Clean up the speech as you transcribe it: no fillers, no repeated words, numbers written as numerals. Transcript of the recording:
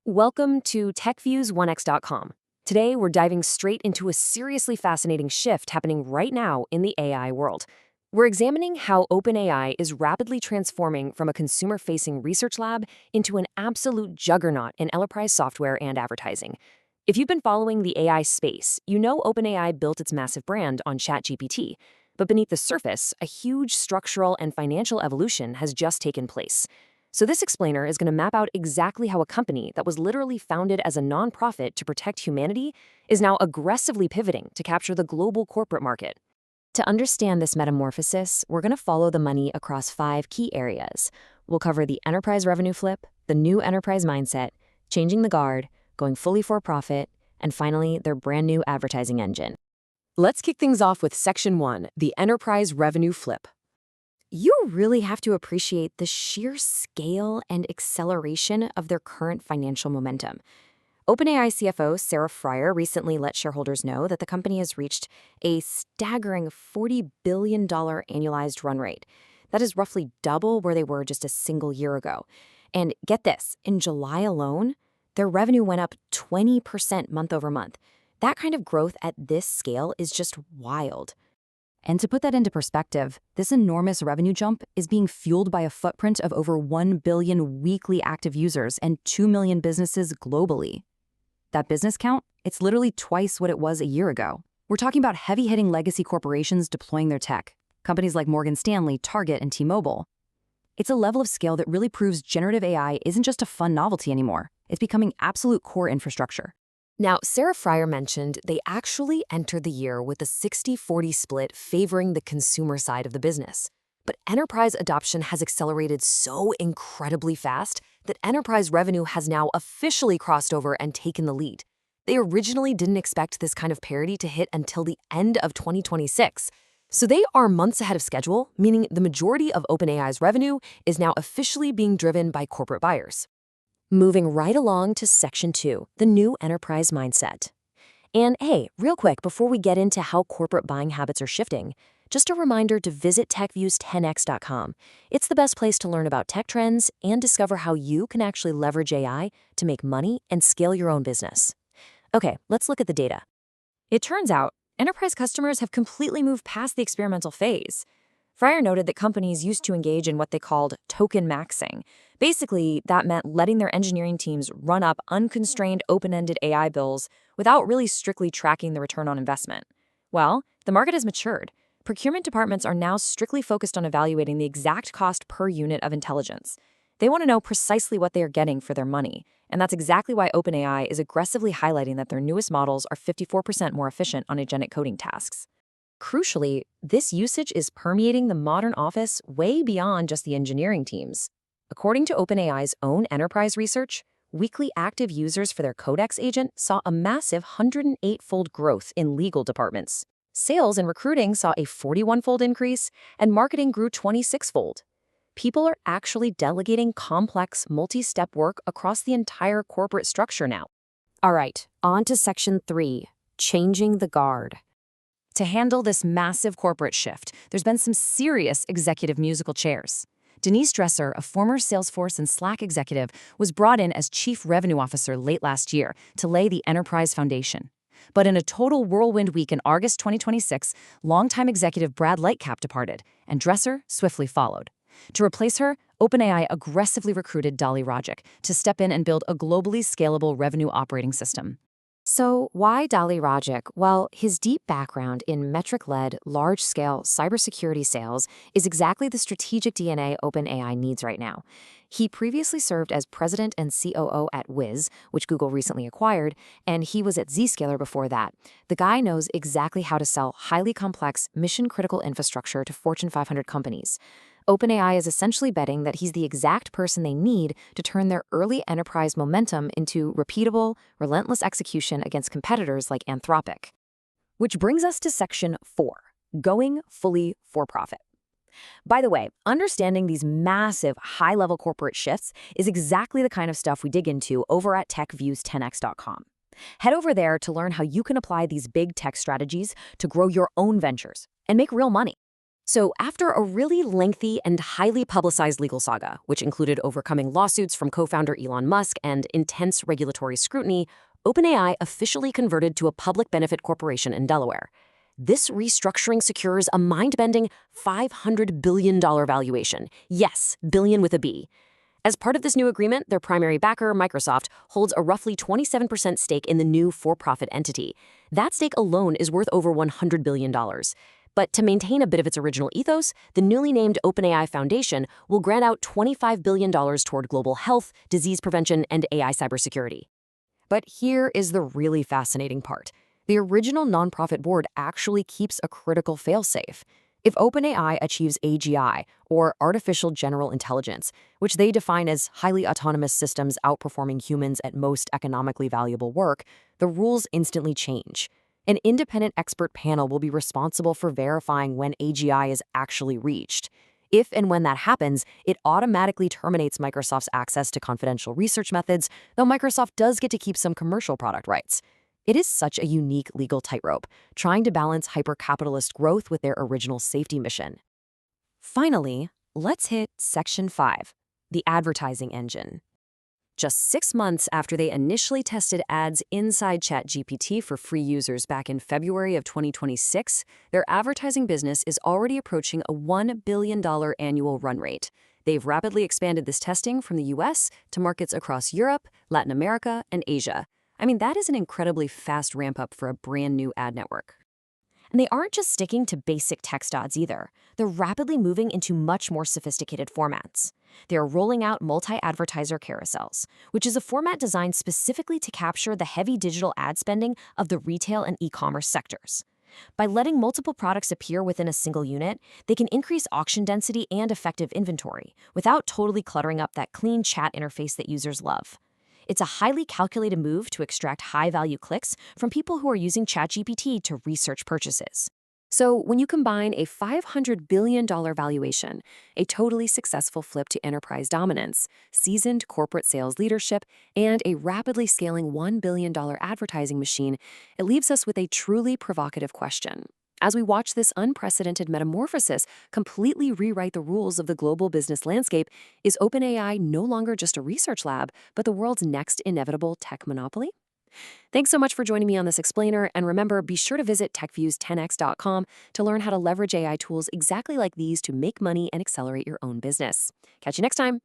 Welcome to TechViews1x.com. Today, we're diving straight into a seriously fascinating shift happening right now in the AI world. We're examining how OpenAI is rapidly transforming from a consumer-facing research lab into an absolute juggernaut in enterprise software and advertising. If you've been following the AI space, you know OpenAI built its massive brand on ChatGPT. But beneath the surface, a huge structural and financial evolution has just taken place. So this explainer is going to map out exactly how a company that was literally founded as a nonprofit to protect humanity is now aggressively pivoting to capture the global corporate market. To understand this metamorphosis, we're going to follow the money across 5 key areas. We'll cover the enterprise revenue flip, the new enterprise mindset, changing the guard, going fully for profit, and finally, their brand new advertising engine. Let's kick things off with Section 1, the enterprise revenue flip. You really have to appreciate the sheer scale and acceleration of their current financial momentum. OpenAI CFO Sarah Friar recently let shareholders know that the company has reached a staggering $40 billion annualized run rate. That is roughly double where they were just a single year ago. And get this, in July alone, their revenue went up 20% month over month. That kind of growth at this scale is just wild. And to put that into perspective, this enormous revenue jump is being fueled by a footprint of over 1 billion weekly active users and 2 million businesses globally. That business count, it's literally twice what it was a year ago. We're talking about heavy-hitting legacy corporations deploying their tech, companies like Morgan Stanley, Target, and T-Mobile. It's a level of scale that really proves generative AI isn't just a fun novelty anymore. It's becoming absolute core infrastructure. Now, Sarah Friar mentioned they actually entered the year with a 60-40 split favoring the consumer side of the business. But enterprise adoption has accelerated so incredibly fast that enterprise revenue has now officially crossed over and taken the lead. They originally didn't expect this kind of parity to hit until the end of 2026. So they are months ahead of schedule, meaning the majority of OpenAI's revenue is now officially being driven by corporate buyers. Moving right along to Section 2, the new enterprise mindset. And hey, real quick, before we get into how corporate buying habits are shifting, just a reminder to visit TechViews10x.com. It's the best place to learn about tech trends and discover how you can actually leverage AI to make money and scale your own business. Okay, let's look at the data. It turns out, enterprise customers have completely moved past the experimental phase. Friar noted that companies used to engage in what they called token maxing. Basically, that meant letting their engineering teams run up unconstrained open-ended AI bills without really strictly tracking the return on investment. Well, the market has matured. Procurement departments are now strictly focused on evaluating the exact cost per unit of intelligence. They want to know precisely what they are getting for their money, and that's exactly why OpenAI is aggressively highlighting that their newest models are 54% more efficient on agentic coding tasks. Crucially, this usage is permeating the modern office way beyond just the engineering teams. According to OpenAI's own enterprise research, weekly active users for their Codex agent saw a massive 108-fold growth in legal departments. Sales and recruiting saw a 41-fold increase, and marketing grew 26-fold. People are actually delegating complex, multi-step work across the entire corporate structure now. All right, on to Section 3, changing the guard. To handle this massive corporate shift, there's been some serious executive musical chairs. Denise Dresser, a former Salesforce and Slack executive, was brought in as Chief Revenue Officer late last year to lay the enterprise foundation. But in a total whirlwind week in August 2026, longtime executive Brad Lightcap departed, and Dresser swiftly followed. To replace her, OpenAI aggressively recruited Dali Rajic to step in and build a globally scalable revenue operating system. So why Dali Rajic? Well, his deep background in metric-led, large-scale cybersecurity sales is exactly the strategic DNA OpenAI needs right now. He previously served as president and COO at Wiz, which Google recently acquired, and he was at Zscaler before that. The guy knows exactly how to sell highly complex, mission-critical infrastructure to Fortune 500 companies. OpenAI is essentially betting that he's the exact person they need to turn their early enterprise momentum into repeatable, relentless execution against competitors like Anthropic. Which brings us to Section 4, going fully for profit. By the way, understanding these massive, high-level corporate shifts is exactly the kind of stuff we dig into over at TechViews10x.com. Head over there to learn how you can apply these big tech strategies to grow your own ventures and make real money. So, after a really lengthy and highly publicized legal saga, which included overcoming lawsuits from co founder Elon Musk and intense regulatory scrutiny, OpenAI officially converted to a public benefit corporation in Delaware. This restructuring secures a mind bending $500 billion valuation. Yes, billion with a B. As part of this new agreement, their primary backer, Microsoft, holds a roughly 27% stake in the new for-profit entity. That stake alone is worth over $100 billion. But to maintain a bit of its original ethos, the newly named OpenAI Foundation will grant out $25 billion toward global health, disease prevention, and AI cybersecurity. But here is the really fascinating part. The original nonprofit board actually keeps a critical failsafe. If OpenAI achieves AGI, or artificial general intelligence, which they define as highly autonomous systems outperforming humans at most economically valuable work, the rules instantly change. An independent expert panel will be responsible for verifying when AGI is actually reached. If and when that happens, it automatically terminates Microsoft's access to confidential research methods, though Microsoft does get to keep some commercial product rights. It is such a unique legal tightrope, trying to balance hyper-capitalist growth with their original safety mission. Finally, let's hit Section 5, the advertising engine. Just 6 months after they initially tested ads inside ChatGPT for free users back in February of 2026, their advertising business is already approaching a $1 billion annual run rate. They've rapidly expanded this testing from the US to markets across Europe, Latin America, and Asia. I mean, that is an incredibly fast ramp up for a brand new ad network. And they aren't just sticking to basic text ads either. They're rapidly moving into much more sophisticated formats. They're rolling out multi-advertiser carousels, which is a format designed specifically to capture the heavy digital ad spending of the retail and e-commerce sectors. By letting multiple products appear within a single unit, they can increase auction density and effective inventory without totally cluttering up that clean chat interface that users love. It's a highly calculated move to extract high-value clicks from people who are using ChatGPT to research purchases. So when you combine a $500 billion valuation, a totally successful flip to enterprise dominance, seasoned corporate sales leadership, and a rapidly scaling $1 billion advertising machine, it leaves us with a truly provocative question. As we watch this unprecedented metamorphosis completely rewrite the rules of the global business landscape, is OpenAI no longer just a research lab, but the world's next inevitable tech monopoly? Thanks so much for joining me on this explainer, and remember, be sure to visit techviews10x.com to learn how to leverage AI tools exactly like these to make money and accelerate your own business. Catch you next time.